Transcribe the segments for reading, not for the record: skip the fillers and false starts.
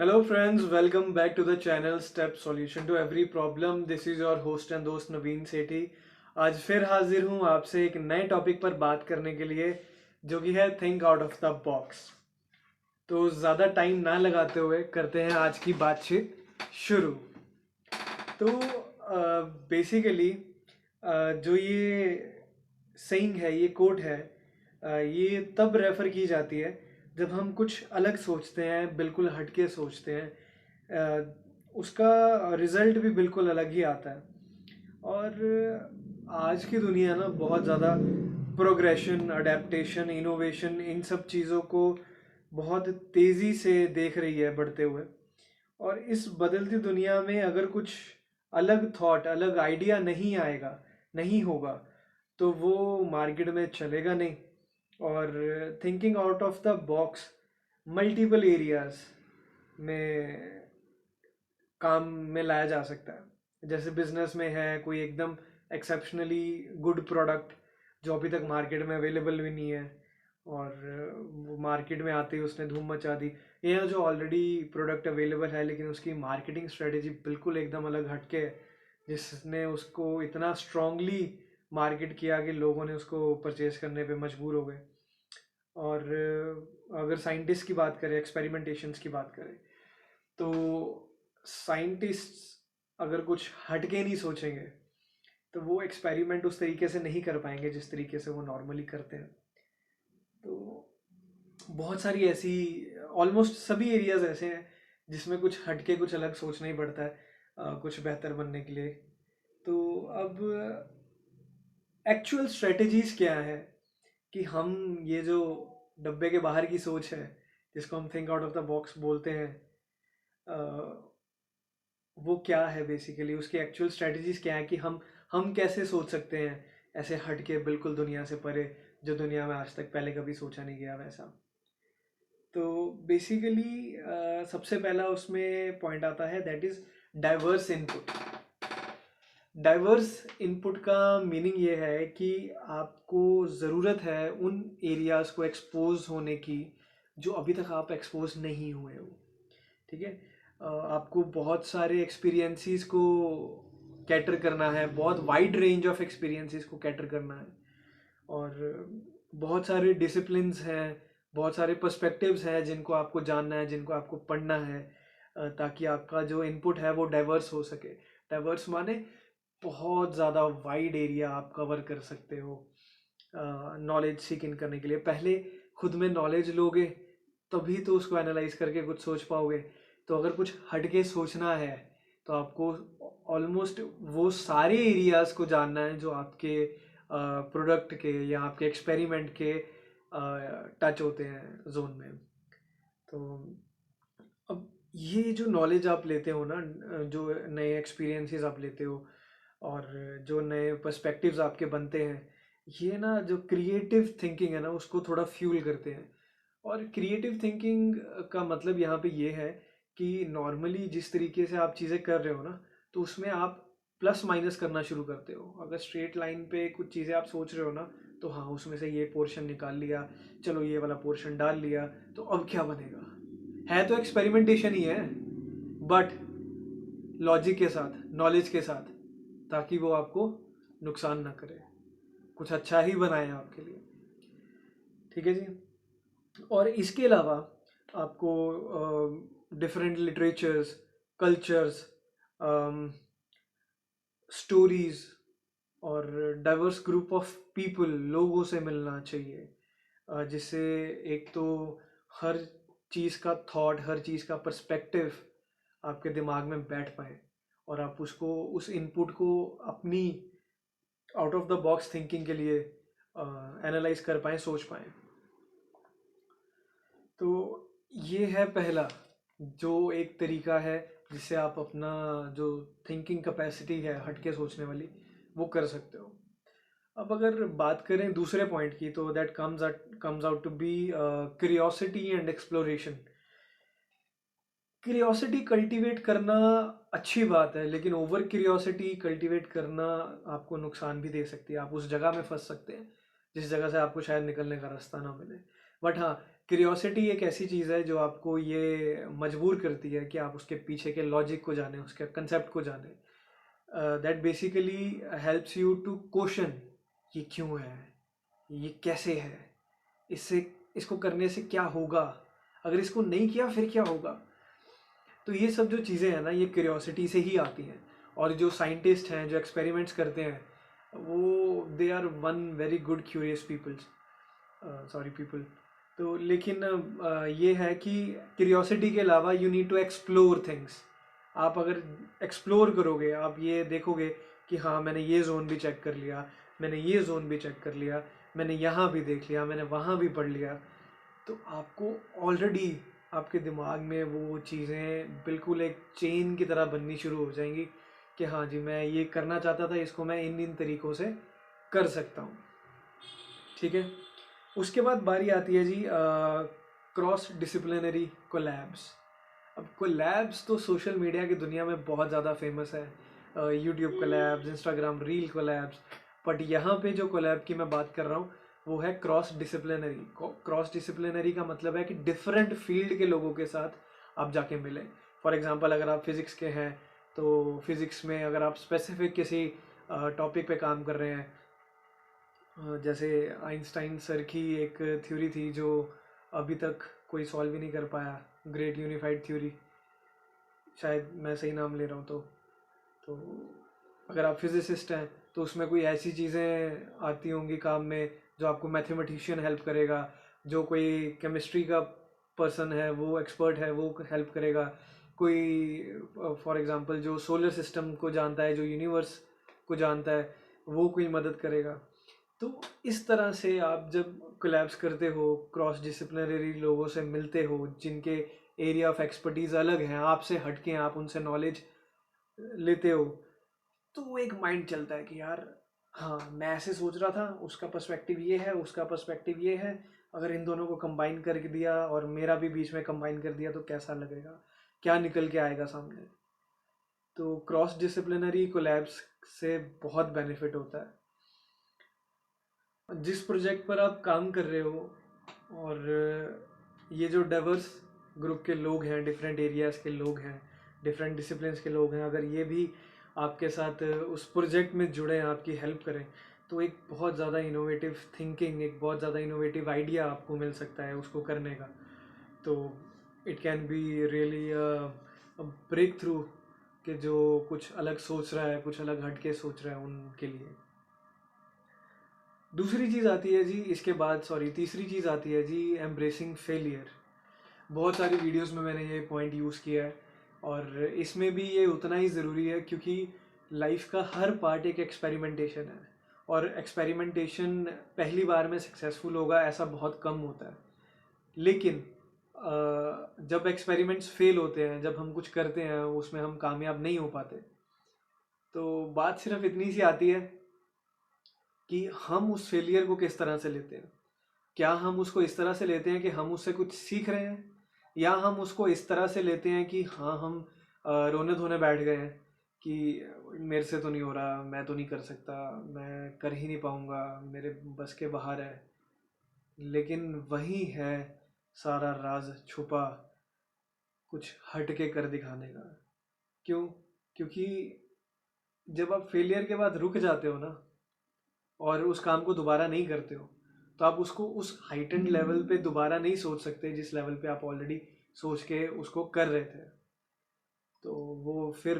Hello friends, welcome back to the channel Step Solution to Every Problem. This is your host and दोस्त नवीन सेठी। आज फिर हाजिर हूँ आपसे एक नए टॉपिक पर बात करने के लिए जो कि है think out of the box. तो ज़्यादा टाइम ना लगाते हुए करते हैं आज की बातचीत शुरू। तो बेसिकली जो ये सेइंग है, ये कोट है, ये तब रेफ़र की जाती है जब हम कुछ अलग सोचते हैं, बिल्कुल हटके सोचते हैं। उसका रिज़ल्ट भी बिल्कुल अलग ही आता है। और आज की दुनिया ना बहुत ज़्यादा प्रोग्रेशन, अडेप्टेशन, इनोवेशन इन सब चीज़ों को बहुत तेज़ी से देख रही है बढ़ते हुए। और इस बदलती दुनिया में अगर कुछ अलग थॉट, अलग आइडिया नहीं आएगा, नहीं होगा, तो वो मार्केट में चलेगा नहीं। और thinking out of the box multiple areas में काम में लाया जा सकता है। जैसे बिजनेस में है कोई एकदम एक्सेप्शनली गुड प्रोडक्ट जो अभी तक मार्केट में अवेलेबल भी नहीं है, और वो मार्केट में आते ही उसने धूम मचा दी। या जो ऑलरेडी प्रोडक्ट अवेलेबल है लेकिन उसकी मार्केटिंग स्ट्रेटेजी बिल्कुल एकदम अलग हटके है, जिसने उसको इतना स्ट्रांगली मार्केट किया कि लोगों ने उसको परचेज करने पे मजबूर हो गए। और अगर साइंटिस्ट की बात करें, एक्सपेरिमेंटेशंस की बात करें, तो साइंटिस्ट्स अगर कुछ हटके नहीं सोचेंगे तो वो एक्सपेरिमेंट उस तरीके से नहीं कर पाएंगे जिस तरीके से वो नॉर्मली करते हैं। तो बहुत सारी ऐसी, ऑलमोस्ट सभी एरियाज ऐसे हैं जिसमें कुछ हटके, कुछ अलग सोचना ही पड़ता है कुछ बेहतर बनने के लिए। तो अब एक्चुअल स्ट्रेटजीज क्या है कि हम ये जो डब्बे के बाहर की सोच है, जिसको हम think out of the box बोलते हैं, अ, वो क्या है बेसिकली, उसकी एक्चुअल स्ट्रेटजीज क्या है कि हम कैसे सोच सकते हैं ऐसे हटके, बिल्कुल दुनिया से परे, जो दुनिया में आज तक पहले कभी सोचा नहीं गया वैसा। तो बेसिकली सबसे पहला उसमें पॉइंट आता है, that is diverse input. Diverse input का मीनिंग ये है कि आपको ज़रूरत है उन एरियाज को एक्सपोज होने की जो अभी तक आप एक्सपोज नहीं हुए हो। ठीक है। आपको बहुत सारे एक्सपीरियंसेस को कैटर करना है, बहुत वाइड रेंज ऑफ एक्सपीरियंसेस को कैटर करना है। और बहुत सारे डिसिप्लिन्स हैं, बहुत सारे पर्सपेक्टिव्स हैं जिनको आपको जानना है, जिनको आपको पढ़ना है, ताकि आपका जो इनपुट है वो डाइवर्स हो सके। डाइवर्स माने बहुत ज़्यादा वाइड एरिया आप कवर कर सकते हो नॉलेज सीक इन करने के लिए। पहले खुद में नॉलेज लोगे तभी तो उसको एनालाइज करके कुछ सोच पाओगे। तो अगर कुछ हटके सोचना है तो आपको ऑलमोस्ट वो सारे एरियाज को जानना है जो आपके प्रोडक्ट के या आपके एक्सपेरिमेंट के टच होते हैं जोन में। तो अब ये जो नॉलेज आप लेते हो ना, जो नए एक्सपीरियंसेस आप लेते हो और जो नए पर्सपेक्टिव्स आपके बनते हैं, ये ना जो क्रिएटिव थिंकिंग है ना उसको थोड़ा फ्यूल करते हैं। और क्रिएटिव थिंकिंग का मतलब यहाँ पे ये है कि नॉर्मली जिस तरीके से आप चीज़ें कर रहे हो ना, तो उसमें आप प्लस माइनस करना शुरू करते हो। अगर स्ट्रेट लाइन पे कुछ चीज़ें आप सोच रहे हो ना, तो हाँ उसमें से ये पोर्शन निकाल लिया, चलो ये वाला पोर्शन डाल लिया, तो अब क्या बनेगा। है तो एक्सपेरिमेंटेशन ही है, बट लॉजिक के साथ, नॉलेज के साथ, ताकि वो आपको नुकसान ना करे, कुछ अच्छा ही बनाए आपके लिए। ठीक है जी। और इसके अलावा आपको डिफरेंट लिटरेचर्स, कल्चर्स, स्टोरीज और डाइवर्स ग्रुप ऑफ पीपल, लोगों से मिलना चाहिए, जिससे एक तो हर चीज़ का थॉट, हर चीज़ का पर्सपेक्टिव आपके दिमाग में बैठ पाए और आप उसको, उस इनपुट को अपनी out of the box thinking के लिए एनालाइज कर पाए, सोच पाए। तो ये है पहला, जो एक तरीका है जिससे आप अपना जो थिंकिंग कैपेसिटी है हटके सोचने वाली, वो कर सकते हो। अब अगर बात करें दूसरे पॉइंट की, तो that comes out to be curiosity and exploration. Curiosity cultivate करना अच्छी बात है, लेकिन ओवर क्यूरियोसिटी कल्टीवेट करना आपको नुकसान भी दे सकती है। आप उस जगह में फंस सकते हैं जिस जगह से आपको शायद निकलने का रास्ता ना मिले। बट हाँ, क्यूरियोसिटी एक ऐसी चीज़ है जो आपको ये मजबूर करती है कि आप उसके पीछे के लॉजिक को जाने, उसके कंसेप्ट को जाने. That basically helps you to question ये क्यों है, ये कैसे है, इससे इसको करने से क्या होगा, अगर इसको नहीं किया फिर क्या होगा. तो ये सब जो चीज़ें हैं ना, ये क्यूरियोसिटी से ही आती हैं. और जो साइंटिस्ट हैं जो एक्सपेरिमेंट्स करते हैं, वो they are one very good curious peoples, sorry people. तो लेकिन ये है कि क्यूरियोसिटी के अलावा you need to explore things. आप अगर एक्सप्लोर करोगे, आप ये देखोगे कि हाँ मैंने ये जोन भी चेक कर लिया, मैंने ये जोन भी चेक कर लिया, मैंने यहाँ भी देख लिया, मैंने वहाँ भी पढ़ लिया, तो आपको ऑलरेडी आपके दिमाग में वो चीज़ें बिल्कुल एक चेन की तरह बननी शुरू हो जाएंगी कि हाँ जी मैं ये करना चाहता था, इसको मैं इन इन तरीक़ों से कर सकता हूँ. ठीक है. उसके बाद बारी आती है जी क्रॉस डिसिप्लिनरी कोलैब्स. अब कोलैब्स तो सोशल मीडिया की दुनिया में बहुत ज़्यादा फेमस है. YouTube collabs, Instagram reel collabs. But यहाँ पे जो कोलैब की मैं बात कर रहा हूँ वो है क्रॉस डिसिप्लिनरी. क्रॉस डिसिप्लिनरी का मतलब है कि डिफरेंट फील्ड के लोगों के साथ आप जाके मिलें. फॉर एग्जांपल अगर आप फिज़िक्स के हैं तो फिज़िक्स में अगर आप स्पेसिफिक किसी टॉपिक पे काम कर रहे हैं, जैसे आइंस्टाइन सर की एक थ्योरी थी जो अभी तक कोई सॉल्व ही नहीं कर पाया, ग्रेट यूनिफाइड थ्योरी, शायद मैं सही नाम ले रहा हूँ. तो अगर आप फिजिसिस्ट हैं तो उसमें कोई ऐसी चीज़ें आती होंगी काम में जो आपको मैथमेटिशियन हेल्प करेगा, जो कोई केमिस्ट्री का पर्सन है वो एक्सपर्ट है वो हेल्प करेगा, कोई फॉर एग्जांपल जो सोलर सिस्टम को जानता है, जो यूनिवर्स को जानता है, वो कोई मदद करेगा. तो इस तरह से आप जब कोलैब्स करते हो, क्रॉस डिसिप्लिनरी लोगों से मिलते हो जिनके एरिया ऑफ एक्सपर्टीज़ अलग हैं, आपसे हटके हैं, आप उनसे नॉलेज लेते हो, तो एक माइंड चलता है कि यार हाँ मैं ऐसे सोच रहा था, उसका पर्सपेक्टिव ये है, उसका पर्सपेक्टिव ये है, अगर इन दोनों को कंबाइन करके दिया और मेरा भी बीच में कंबाइन कर दिया तो कैसा लगेगा, क्या निकल के आएगा सामने. तो क्रॉस डिसिप्लिनरी कोलैब्स से बहुत बेनिफिट होता है. जिस प्रोजेक्ट पर आप काम कर रहे हो और ये जो डाइवर्स ग्रुप के लोग हैं, डिफरेंट एरियाज़ के लोग हैं, डिफरेंट डिसिप्लिन्स के लोग हैं, अगर ये भी आपके साथ उस प्रोजेक्ट में जुड़े हैं, आपकी हेल्प करें, तो एक बहुत ज़्यादा इनोवेटिव थिंकिंग, एक बहुत ज़्यादा इनोवेटिव आइडिया आपको मिल सकता है उसको करने का. तो it can be really breakthrough कि जो कुछ अलग सोच रहा है, कुछ अलग हटके सोच रहा है उनके लिए. दूसरी चीज़ आती है जी इसके बाद, सॉरी तीसरी चीज़ आती है जी एम्ब्रेसिंग फेलियर. बहुत सारी वीडियोस में मैंने ये पॉइंट यूज़ किया है और इसमें भी ये उतना ही ज़रूरी है क्योंकि लाइफ का हर पार्ट एक एक्सपेरिमेंटेशन है और एक्सपेरिमेंटेशन पहली बार में सक्सेसफुल होगा ऐसा बहुत कम होता है. लेकिन जब एक्सपेरिमेंट्स फेल होते हैं, जब हम कुछ करते हैं उसमें हम कामयाब नहीं हो पाते, तो बात सिर्फ इतनी सी आती है कि हम उस फेलियर को किस तरह से लेते हैं. क्या हम उसको इस तरह से लेते हैं कि हम उससे कुछ सीख रहे हैं, या हम उसको इस तरह से लेते हैं कि हाँ हम रोने धोने बैठ गए हैं कि मेरे से तो नहीं हो रहा, मैं तो नहीं कर सकता, मैं कर ही नहीं पाऊँगा, मेरे बस के बाहर है. लेकिन वही है सारा राज छुपा, कुछ हट के कर दिखाने का. क्यों? क्योंकि जब आप फेलियर के बाद रुक जाते हो ना और उस काम को दोबारा नहीं करते हो, तो आप उसको उस हाइटेंड लेवल पे दोबारा नहीं सोच सकते जिस लेवल पे आप ऑलरेडी सोच के उसको कर रहे थे. तो वो फिर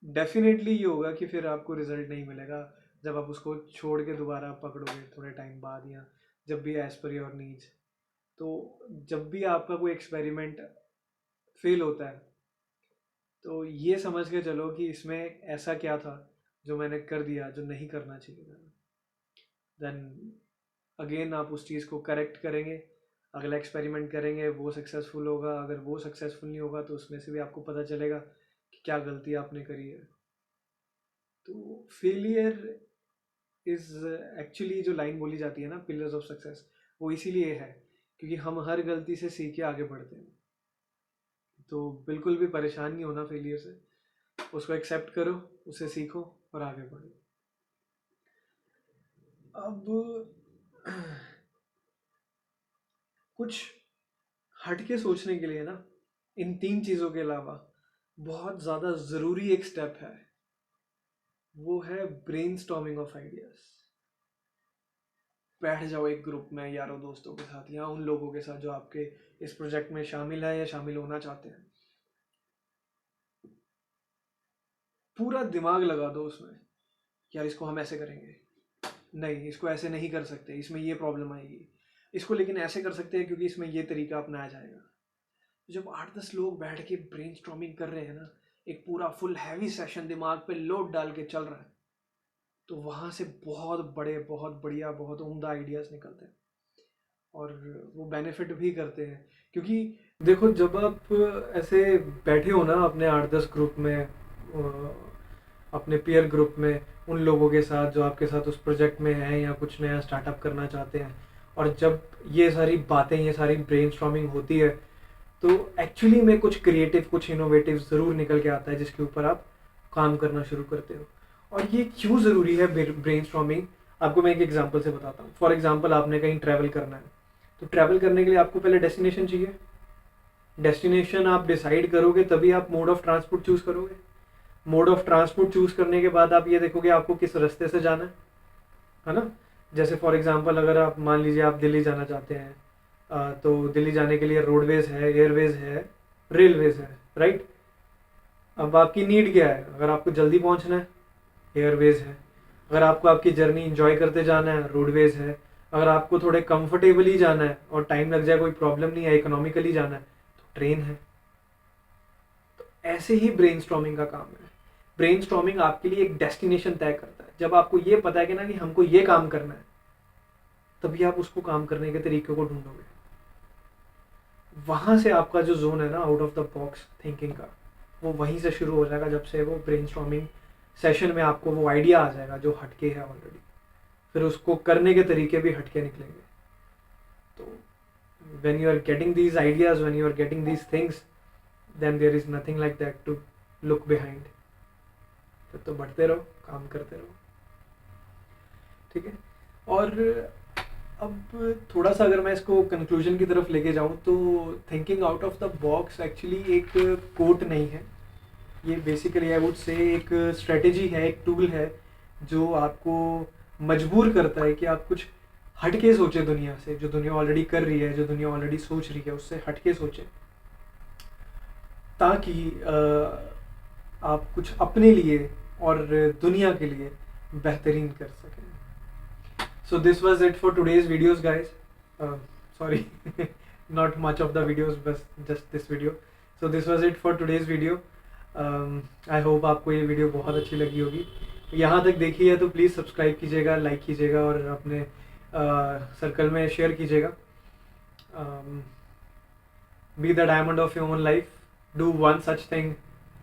डेफिनेटली ये होगा कि फिर आपको रिजल्ट नहीं मिलेगा जब आप उसको छोड़ के दोबारा पकड़ोगे थोड़े टाइम बाद, या जब भी एज पर योर नीड्स. तो जब भी आपका कोई एक्सपेरिमेंट फेल होता है तो ये समझ के चलो कि इसमें ऐसा क्या था जो मैंने कर दिया जो नहीं करना चाहिए था. देन अगेन आप उस चीज़ को करेक्ट करेंगे, अगला एक्सपेरिमेंट करेंगे, वो सक्सेसफुल होगा. अगर वो सक्सेसफुल नहीं होगा तो उसमें से भी आपको पता चलेगा कि क्या गलती आपने करी है. तो फेलियर इज़ एक्चुअली, जो लाइन बोली जाती है ना पिलर्स ऑफ सक्सेस, वो इसीलिए है क्योंकि हम हर गलती से सीख के आगे बढ़ते हैं. तो बिल्कुल भी परेशान नहीं होना फेलियर से, उसको एक्सेप्ट करो, उससे सीखो और आगे बढ़ो. अब कुछ हटके सोचने के लिए ना, इन 3 चीज़ों के अलावा बहुत ज़्यादा ज़रूरी एक स्टेप है, वो है ब्रेनस्टॉर्मिंग ऑफ आइडियाज़। बैठ जाओ एक ग्रुप में यारों दोस्तों के साथ या उन लोगों के साथ जो आपके इस प्रोजेक्ट में शामिल है या शामिल होना चाहते हैं। पूरा दिमाग लगा दो उसमें, यार इसको हम ऐसे करेंगे, नहीं इसको ऐसे नहीं कर सकते, इसमें ये प्रॉब्लम आएगी, इसको लेकिन ऐसे कर सकते हैं क्योंकि इसमें ये तरीका अपनाया जाएगा। जब 8-10 लोग बैठ के ब्रेनस्टॉर्मिंग कर रहे हैं ना, एक पूरा फुल हैवी सेशन दिमाग पे लोड डाल के चल रहा है, तो वहाँ से बहुत बड़े, बहुत बढ़िया, बहुत उम्दा आइडियाज़ निकलते हैं और वो बेनिफिट भी करते हैं। क्योंकि देखो, जब आप ऐसे बैठे हो ना अपने 8-10 ग्रुप में, अपने पीयर ग्रुप में, उन लोगों के साथ जो आपके साथ उस प्रोजेक्ट में हैं या कुछ नया स्टार्टअप करना चाहते हैं, और जब ये सारी बातें, ये सारी ब्रेनस्टॉर्मिंग होती है, तो एक्चुअली में कुछ क्रिएटिव, कुछ इनोवेटिव ज़रूर निकल के आता है जिसके ऊपर आप काम करना शुरू करते हो। और ये क्यों ज़रूरी है ब्रेनस्टॉर्मिंग, आपको मैं एक एग्जांपल से बताता हूँ। फॉर एग्जांपल, आपने कहीं ट्रैवल करना है, तो ट्रैवल करने के लिए आपको पहले डेस्टिनेशन चाहिए। डेस्टिनेशन आप डिसाइड करोगे तभी आप मोड ऑफ ट्रांसपोर्ट चूज़ करोगे। मोड ऑफ ट्रांसपोर्ट चूज़ करने के बाद आप ये देखोगे आपको किस रास्ते से जाना है ना। जैसे फॉर एग्जांपल, अगर आप मान लीजिए आप दिल्ली जाना चाहते हैं, तो दिल्ली जाने के लिए रोडवेज है, एयरवेज है, रेलवेज है, राइट। अब आपकी नीड क्या है? अगर आपको जल्दी पहुंचना है, एयरवेज है। अगर आपको आपकी जर्नी इंजॉय करते जाना है, रोडवेज है। अगर आपको थोड़े कंफर्टेबली जाना है और टाइम लग जाए, कोई प्रॉब्लम नहीं है, इकोनॉमिकली जाना है, तो ट्रेन है। तो ऐसे ही ब्रेनस्टॉर्मिंग का काम है। ब्रेनस्टॉर्मिंग आपके लिए एक डेस्टिनेशन तय करता है। जब आपको ये पता है कि ना कि हमको ये काम करना है, तभी आप उसको काम करने के तरीके को ढूंढोगे। वहां से आपका जो जोन है ना, out of the box thinking का, वो वहीं से शुरू हो जाएगा, जब से वो ब्रेनस्टॉर्मिंग सेशन में आपको वो आइडिया आ जाएगा जो हटके है ऑलरेडी। फिर उसको करने के तरीके भी हटके निकलेंगे। तो when you are getting these ideas, when you are getting these things, then there is nothing like that to look behind. तो बढ़ते रहो, काम करते रहो, ठीक है। और अब थोड़ा सा अगर मैं इसको कंक्लूजन की तरफ लेके जाऊँ, तो thinking out of the box actually एक कोट नहीं है, ये बेसिकली आई वुड से एक स्ट्रेटेजी है, एक टूल है जो आपको मजबूर करता है कि आप कुछ हटके सोचे दुनिया से, जो दुनिया ऑलरेडी कर रही है, जो दुनिया ऑलरेडी सोच रही है, उससे हटके सोचे, ताकि आप कुछ अपने लिए और दुनिया के लिए बेहतरीन कर सकें। So this was it for today's videos, guys. Sorry, not much of the videos, but just this video. So this was it for today's video. I hope आपको ये वीडियो बहुत अच्छी लगी होगी। यहाँ तक देखी है तो प्लीज़ सब्सक्राइब कीजिएगा, लाइक कीजिएगा और अपने सर्कल में शेयर कीजिएगा। Be the diamond of your own life. Do one such thing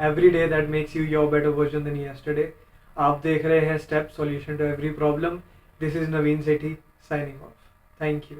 every day that makes you your better version than yesterday. आप देख रहे हैं Step Solution to Every Problem. This is Naveen Sethi signing off. Thank you.